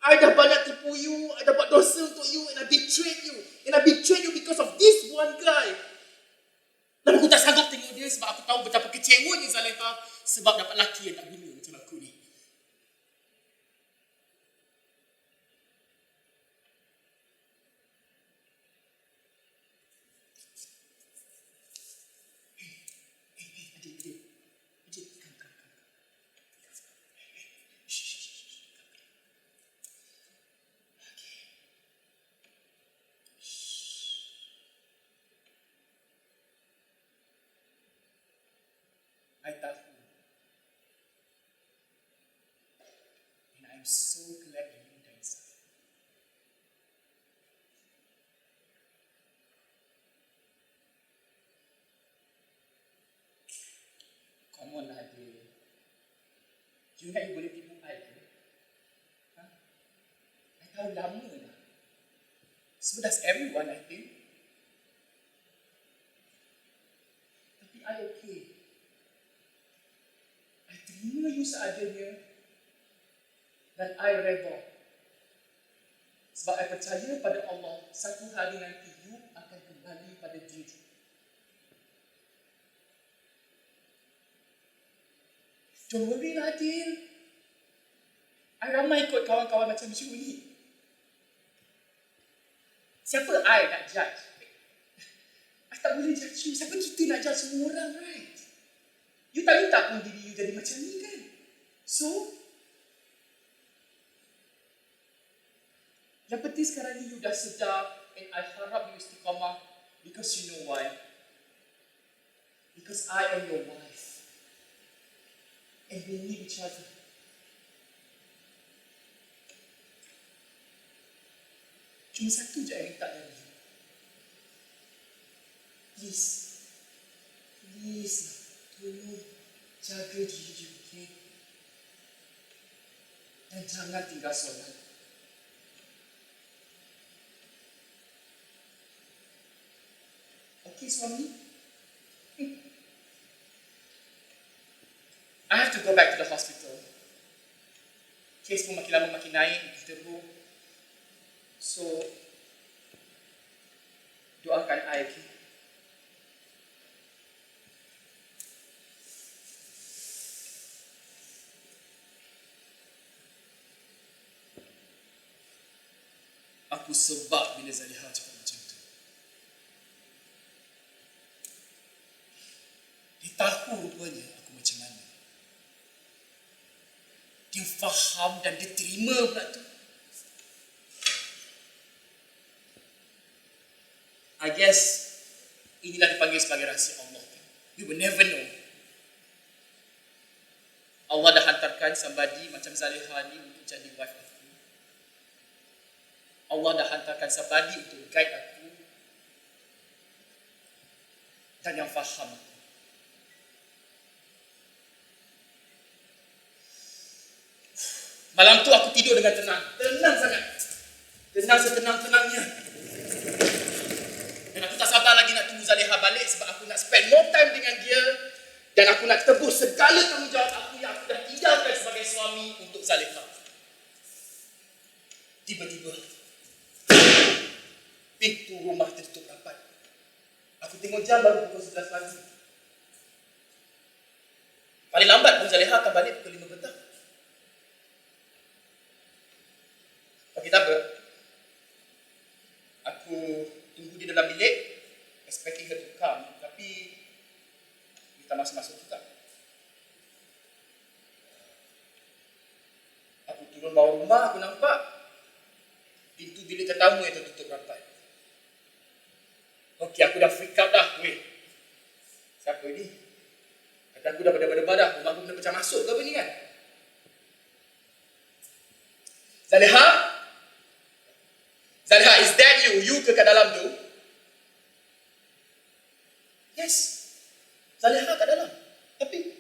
Speaker 1: I dah banyak tipu you, I dah buat dosa untuk you and I betrayed you. And I betrayed you because of this one guy. Dan aku tak sanggup tengok dia sebab aku tahu betapa kecewanya Zaleha sebab dapat lelaki yang tak guna macam aku ni. I tahu. And I'm so glad that you dah inside. Come on lah dia. You ingat you boleh tipu I ke? Ha? I tahu lama dah. So does everyone, I think. Tapi I okay. Terima you seadanya dan I redha sebab I percaya pada Allah satu hari nanti you akan kembali pada dia. Don't worry lah Adil, I ramai ikut kawan-kawan macam you ni. Siapa I nak judge? I tak boleh judge you. Siapa kita nak judge semua orang, right? You tak minta pun diri you jadi macam ni kan? So, yang penting sekarang ni you dah sedar and I harap you istiqamah because you know why? Because I am your wife. And we need each other. Cuma satu je yang minta dari you. Please. Tolong jaga diri you, okay? Dan jangan tinggal solat. Okay, suami? I have to go back to the hospital. Kes pun makin lama makin naik, teruk. So, doakan I, okay? Aku sebab bila Zaleha cakap macam tu. Dia tahu rupanya aku macam mana. Dia faham dan dia terima pula tu. I guess Inilah dipanggil sebagai rahsia Allah. You will never know. Allah dah hantarkan somebody macam Zaleha ni untuk jadi wife aku. Allah dah hantarkan somebody untuk guide aku dan yang faham aku. Malam tu aku tidur dengan tenang. Tenang sangat. Tenang setenang-tenangnya. Dan aku tak sabar lagi nak tunggu Zaleha balik sebab aku nak spend more time dengan dia dan aku nak tebus segala tanggungjawab aku yang aku dah tinggalkan sebagai suami untuk Zaleha. Tiba-tiba pintu rumah tertutup rapat. Aku tengok jam baru pukul 11 pagi. Paling lambat pun Zaleha akan balik pukul 5 petang. Kita apa? Aku tunggu di dalam bilik, expecting her to come, tapi kita masuk juga. Aku turun bawah rumah, aku nampak pintu bilik tetamu yang tertutup rapat. Okey, aku dah freak out dah. Weh, siapa ini? Kata aku dah berdebar-debar dah, rumah aku benda pecah masuk ke apa ni kan? Zaleha? Zaleha, is that you? You ke kat dalam tu? Yes. Zaleha kat dalam. Tapi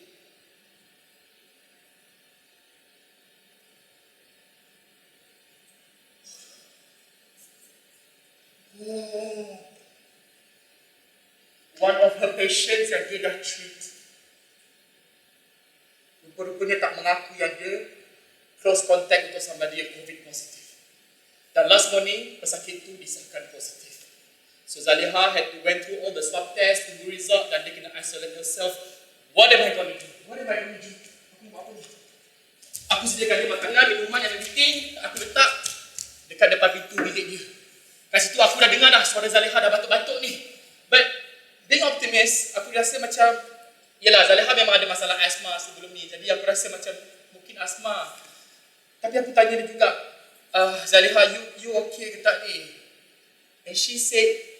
Speaker 1: one of her patients yang dia dah treat. Rupa-rupanya tak mengaku yang dia close contact untuk somebody yang COVID positif. Dan last morning, pesakit itu disahkan positif. So Zaleha had to went through all the swab tests, tunggu result dan dia kena isolate herself. What am I going to do? What am I going to do? Aku buat apa ni? Aku sediakan dia makanan, minuman yang everything. Aku letak dekat depan pintu bilik dia. Kat situ aku dah dengar dah suara Zaleha dah batuk-batuk ni. But being optimist, aku rasa macam yelah, Zaleha memang ada masalah asma sebelum ni. Jadi aku rasa macam mungkin asma. Tapi aku tanya dia juga, Zaleha, you okay ke tak ni? And she said,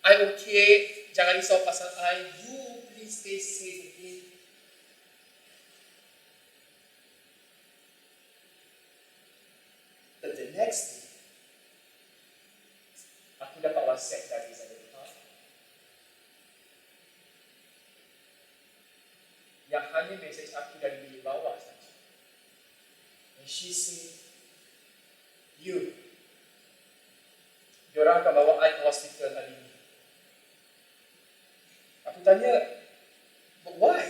Speaker 1: I okay, jangan risau pasal I. You please stay safe, okay? But the next day, aku dapat WhatsApp dari Zaleha yang hanya mesej aku dari bilik bawah saja. And she said, diorang akan bawa I ke hospital hari ini. Aku tanya, but why?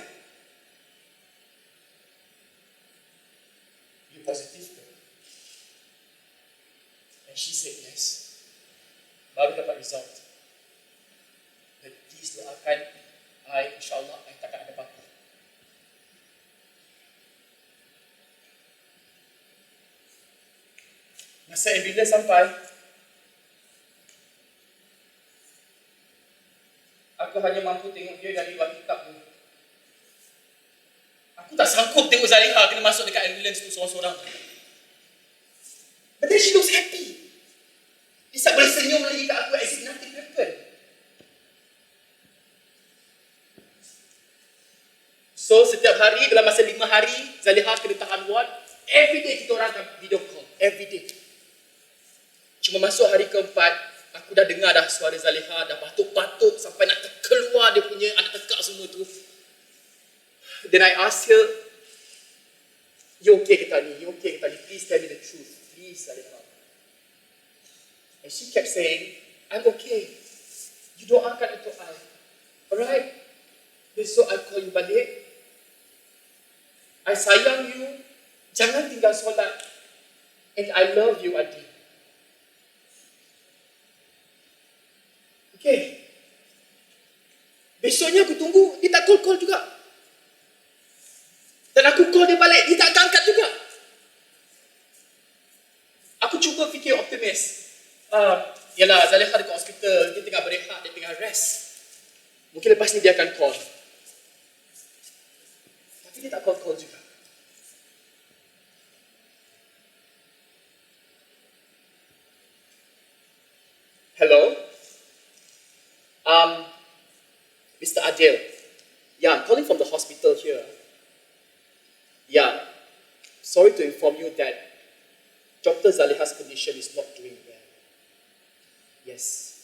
Speaker 1: You positive ke? And she said yes. Baru dapat result. But please doakan I, insyaAllah, I takkan ada apa-apa. Masa ambulans sampai, aku hanya mampu tengok dia dari luar tingkap tu. Aku tak sanggup tengok Zaleha kena masuk dekat ambulans tu seorang-seorang. But then she looks happy. Dia tak boleh senyum lagi kat aku as if nothing happened. So setiap hari dalam masa 5 hari, Zaleha kena tahan ward. Every day kita orang akan video call. Every day. Cuma masuk hari keempat, aku dah dengar dah suara Zaleha dah batuk-batuk sampai nak terkeluar dia punya anak tekak semua tu. Then I asked her, you okay ke tak ni? You okay ke tak ni? Please tell me the truth. Please, Zaleha. And she kept saying, I'm okay. You doakan untuk I. Alright? Besok I call you balik. I sayang you. Jangan tinggal solat. And I love you, Adi. Okay. Besoknya aku tunggu, dia tak call juga. Dan aku call dia balik, dia tak angkat juga. Aku cuba fikir optimis. Yalah, Zaleha dekat hospital, dia tengah berehat, dia tengah rest. Mungkin lepas ni dia akan call. Tapi dia tak call juga. Hello? Adil. Yeah, I'm calling from the hospital here. Yeah, sorry to inform you that Dr. Zaliha's condition is not doing well. Yes.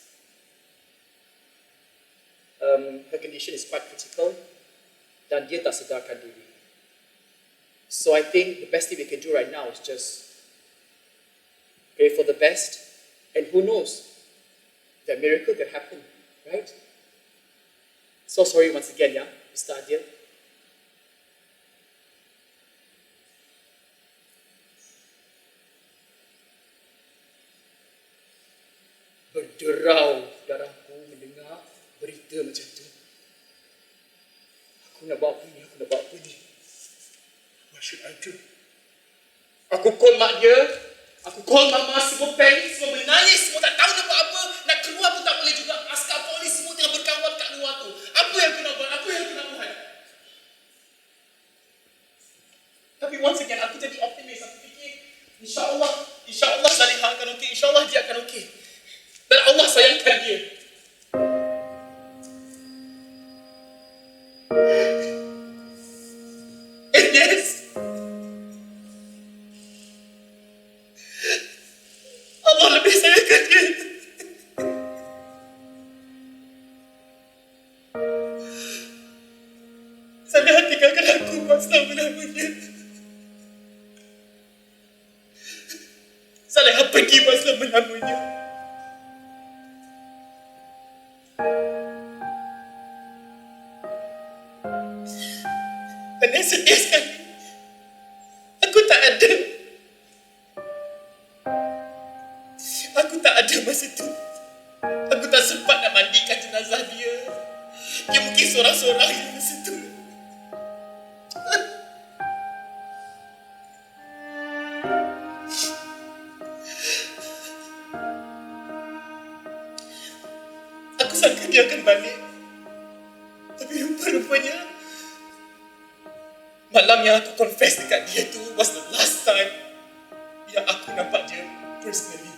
Speaker 1: Her condition is quite critical dan dia tak sedarkan diri. So I think the best thing we can do right now is just pray for the best, and who knows, that miracle can happen, right? So sorry once again, yeah, Mr. Adil. Berderau darahku mendengar berita macam tu. Aku nak buat apa ni? What should I do? Aku call mak dia, aku call mama, semua panik, semua menangis, semua tak tahu nak buat apa, nak keluar pun tak boleh juga. Askar polis semua tengah berkawal kat luar tu. Apa yang aku nak buat? Tapi once again, aku jadi optimis. Aku fikir, insyaAllah Zaliha akan okey, insyaAllah dia akan okey. Dan Allah sayangkan dia. And yes, Allah lebih sayangkan dia. Zaliha tinggalkan aku buat selama-lamanya. Zaliha pergi buat selama-lamanya. Dan yang sedih sekali, aku tak ada masa tu. Aku tak sempat nak mandikan jenazah dia. Dia mungkin sorang-sorang masa tu. Aku sangka dia akan balik, tapi rupa-rupanya malam yang aku confess dekat dia tu was the last time yang aku nampak dia personally.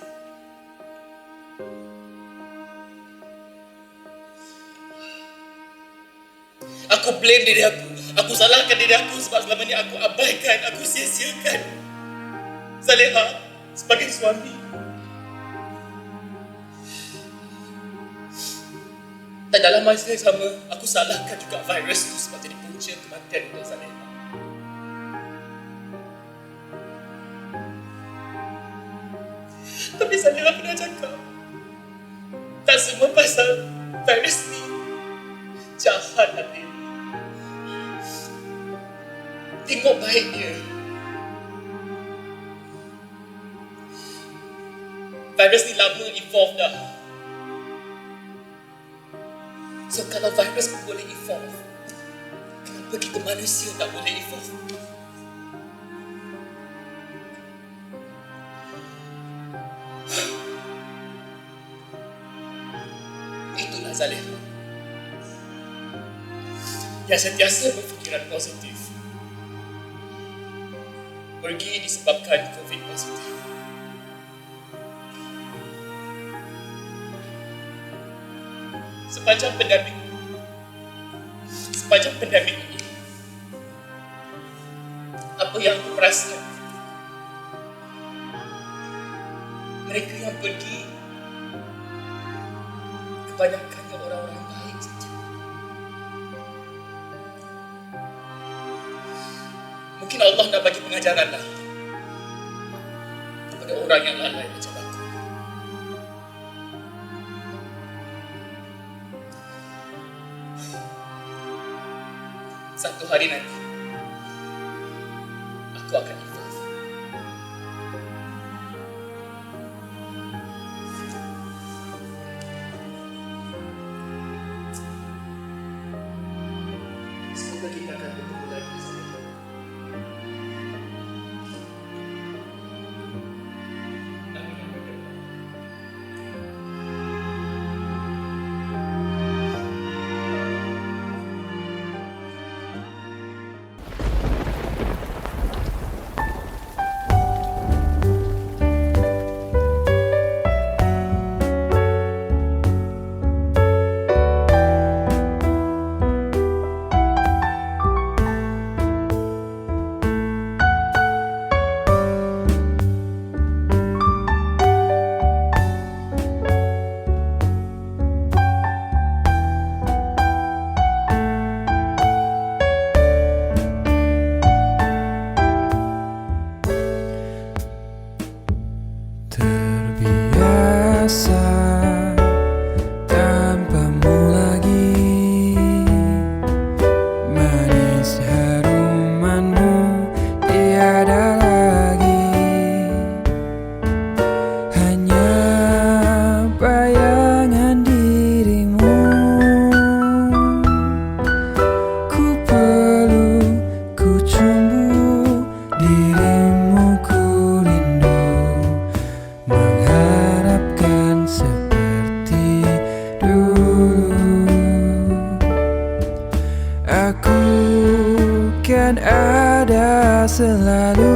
Speaker 1: Aku blame diri aku. Aku salahkan diri aku sebab selama ni aku abaikan, aku sia-siakan Zaliha sebagai suami. Dan dalam masa yang sama, aku salahkan juga virus tu sebab jadi punca kematian untuk Zaliha. Tapi Zaliha pernah cakap, tak semua pasal virus ni. Jahat hati. Tengok baik dia. Virus ni lama evolve dah. So kalau virus pun boleh evolve, kenapa kita manusia tak boleh evolve? Itulah Zaliha yang sentiasa berfikiran positif. Pergi disebabkan COVID positif. Sepanjang pandemik ini, apa yang aku perasan, mereka yang pergi kebanyakannya orang-orang baik saja. Mungkin Allah nak bagi pengajaran lah kepada orang yang lalai macam aku. Satu hari nanti, aku akan evolve. Semoga kita akan bertemu lagi.
Speaker 4: rasa tanpamu lagi. Manis harumanmu tiada lagi. Hanya bayangan dirimu ku peluk, ku cumbu dirimu, ku rindu mengharapkan seperti dulu. Aku kan ada selalu